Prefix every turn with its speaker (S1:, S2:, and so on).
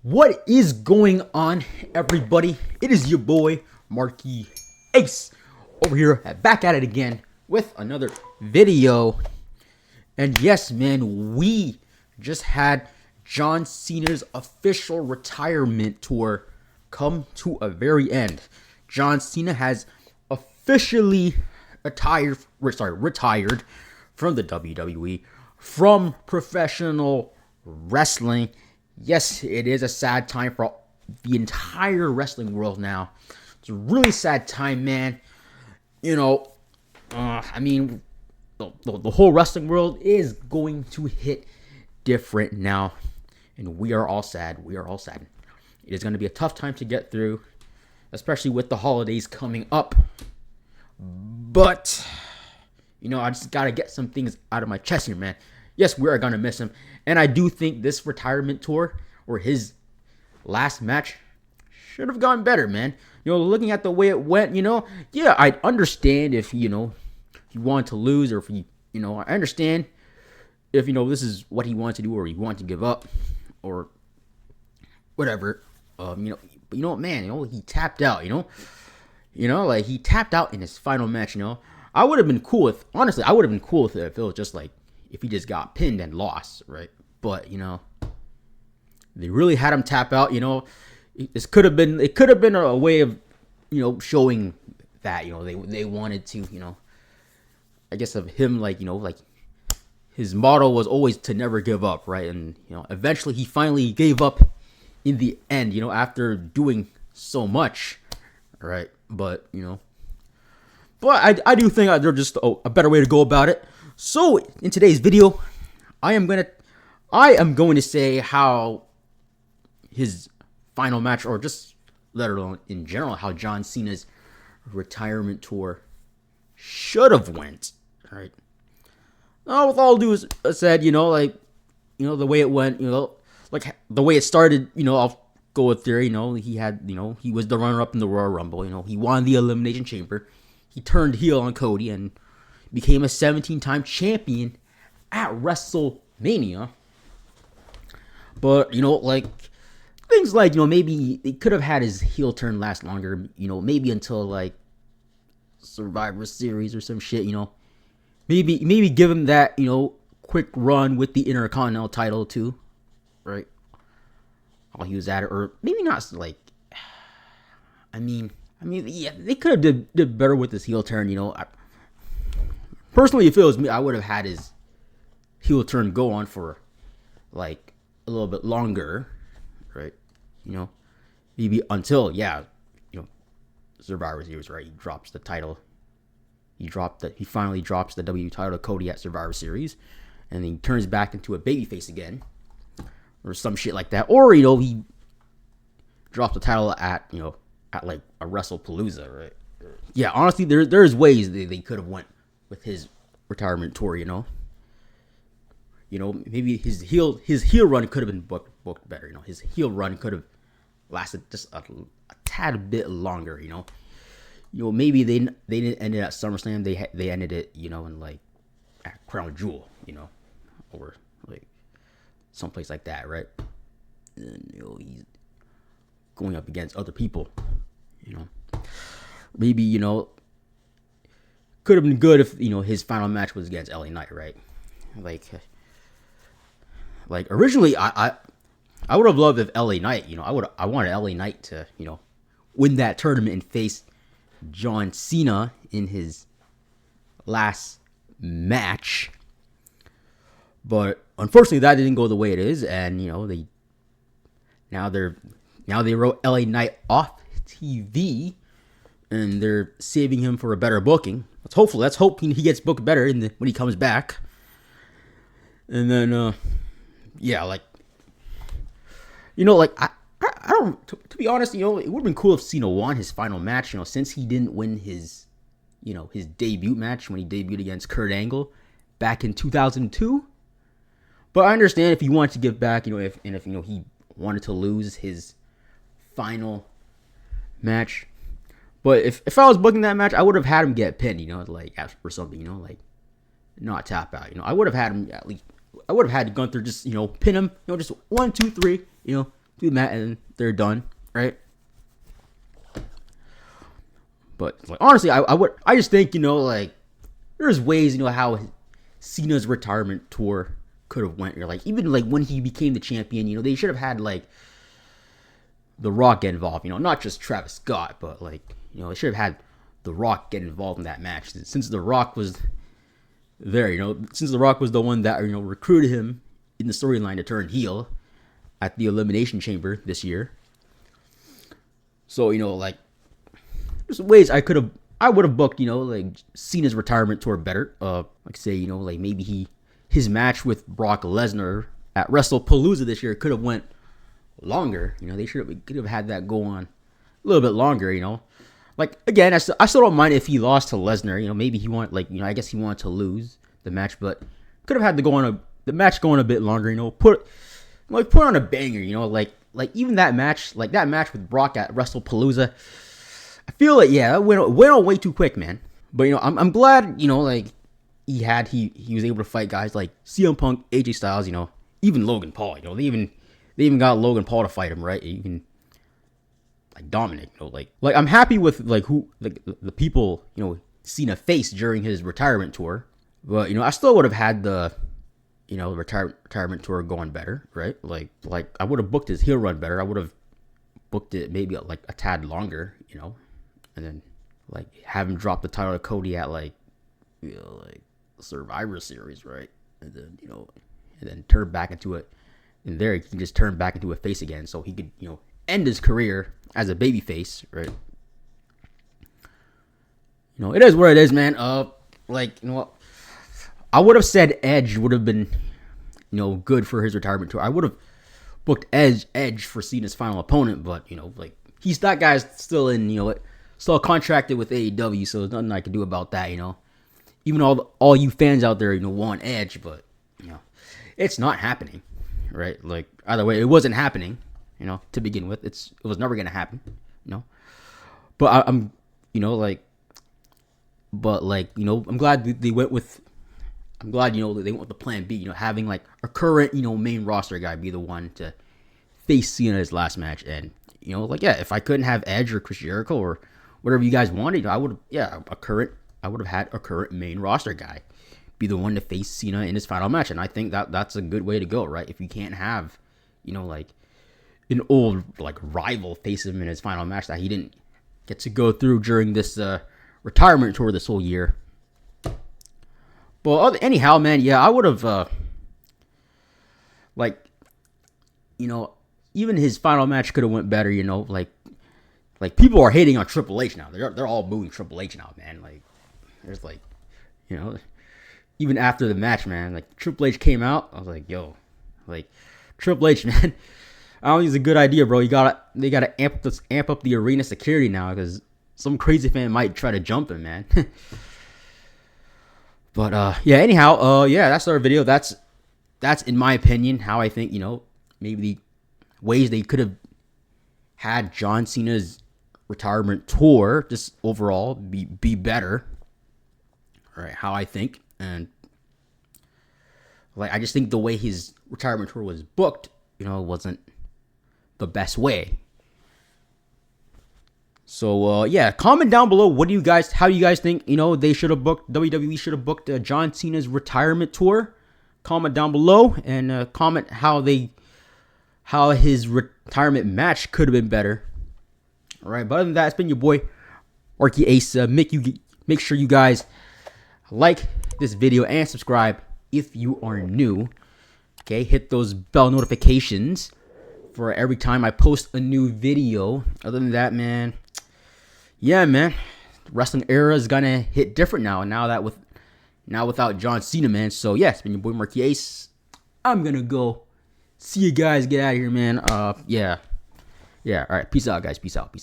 S1: What is going on, everybody? It is your boy, Marquis Ace, over here, back at it again with another video. And yes, man, we just had John Cena's official retirement tour come to a very end. John Cena has officially retired from the WWE, from professional wrestling. Yes, it is a sad time for the entire wrestling world now. It's a really sad time, man. You know, the whole wrestling world is going to hit different now. And we are all sad. We are all sad. It is going to be a tough time to get through, especially with the holidays coming up. But, I just got to get some things out of my chest here, man. Yes, we are going to miss him. And I do think this retirement tour, or his last match, should have gone better, man. Looking at the way it went, yeah, I understand if, he wanted to lose, or if I understand if, this is what he wanted to do, or he wanted to give up, or whatever. But man, he tapped out, he tapped out in his final match, I would have been cool with, honestly, I would have been cool with it if it was just like, if he just got pinned and lost, right? But, they really had him tap out, it could have been a way of, showing that, they wanted to, I guess of him, like his motto was always to never give up, right? And, eventually he finally gave up in the end, after doing so much, right? But, but I do think there's just a better way to go about it. So in today's video, I am going to say how his final match, or just let alone in general, how John Cena's retirement tour should have went. All right. With all due said, the way it went, like the way it started, I'll go with theory. He had, he was the runner-up in the Royal Rumble. He won the Elimination Chamber. He turned heel on Cody and became a 17-time champion at WrestleMania. But, things like, maybe they could have had his heel turn last longer, maybe until, like, Survivor Series or some shit, Maybe give him that, quick run with the Intercontinental title, too, right? While he was at it. Or maybe not, like, yeah, they could have did better with his heel turn, Personally, if it was me, I would have had his heel turn go on for, like, a little bit longer, right? Maybe until, Survivor Series, right? He drops the title. He finally drops the WWE title to Cody at Survivor Series, and then he turns back into a babyface again, or some shit like that. Or, he drops the title at like a WrestlePalooza, right? Yeah, honestly, there's ways they could have went with his retirement tour, maybe his heel run could have been booked better. His heel run could have lasted just a tad bit longer. Maybe they didn't end it at SummerSlam. They ended it, in like at Crown Jewel, or like someplace like that, right? And he's going up against other people, Maybe could have been good if his final match was against LA Knight, right? Like originally, I would have loved if LA Knight, I wanted LA Knight to, win that tournament and face John Cena in his last match. But unfortunately, that didn't go the way it is, and they wrote LA Knight off TV, and they're saving him for a better booking. Let's hope he gets booked better when he comes back. And then, yeah, like, I don't, to be honest, it would have been cool if Cena won his final match, since he didn't win his debut match when he debuted against Kurt Angle back in 2002. But I understand if he wanted to give back, if he wanted to lose his final match. But if I was booking that match, I would have had him get pinned, or something, not tap out. I would have had him at least. I would have had Gunther just, pin him, just 1, 2, 3, to the mat, and they're done, right? But like, honestly, I just think, like, there's ways, how Cena's retirement tour could have went. Or like, even like when he became the champion, they should have had like The Rock get involved. Not just Travis Scott, but like, they should have had The Rock get involved in that match. Since The Rock was there, since The Rock was the one that recruited him in the storyline to turn heel at the Elimination Chamber this year. So, like, there's ways I would have booked, like Cena's retirement tour better. Like say, like maybe his match with Brock Lesnar at WrestlePalooza this year could have went longer. They could have had that go on a little bit longer. Like, again, I still don't mind if he lost to Lesnar. Maybe he wanted, like, I guess he wanted to lose the match, but could have had to go on the match going a bit longer. Put on a banger. Like even that match with Brock at WrestlePalooza. I feel like, yeah, it went on way too quick, man. But I'm glad, like he was able to fight guys like CM Punk, AJ Styles, even Logan Paul. They even got Logan Paul to fight him, right? Even like Dominic, like I'm happy with like who like the people Cena faced during his retirement tour. But I still would have had the retirement tour going better, right? Like I would have booked his heel run better. I would have booked it maybe like a tad longer, and then like have him drop the title to Cody at like Survivor Series, right? And then and then turn back into it. And there he can just turn back into a face again, so he could end his career as a baby face, right? It is what it is, man. Like I would have said Edge would have been good for his retirement tour. I would have booked Edge for Cena's final opponent, but like that guy's still in still contracted with AEW, so there's nothing I can do about that. Even all you fans out there want Edge, but it's not happening, right? Like either way, it wasn't happening, to begin with. It was never gonna happen, But I'm glad they went with. I'm glad they went with the plan B. Having like a current main roster guy be the one to face Cena his last match, and if I couldn't have Edge or Chris Jericho or whatever you guys wanted, I would have had a current main roster guy be the one to face Cena in his final match, and I think that's a good way to go, right? If you can't have like an old like rival face him in his final match that he didn't get to go through during this retirement tour this whole year. But anyhow, man, yeah, I would have even his final match could have went better, like people are hating on Triple H now. They're all booing Triple H now, man. Like there's like even after the match, man, like Triple H came out, I was like, yo, like Triple H, man, I don't think it's a good idea, bro. They gotta amp up the arena security now because some crazy fan might try to jump him, man. But yeah, anyhow, yeah, that's our video. That's in my opinion how I think maybe the ways they could have had John Cena's retirement tour just overall be better. All right, how I think, and like I just think the way his retirement tour was booked, wasn't the best way. So yeah, comment down below how do you guys think they should have booked WWE should have booked John Cena's retirement tour. Comment down below and comment how his retirement match could have been better. All right, but other than that, it's been your boy Marky Ace. Make sure you guys like this video and subscribe if you are new. Okay, hit those bell notifications for every time I post a new video. Other than that, man, yeah, man, the wrestling era is gonna hit different now without John Cena, man. So yeah, it's been your boy Marky Ace. I'm gonna go. See you guys. Get out of here, man. Yeah. All right. Peace out, guys. Peace out.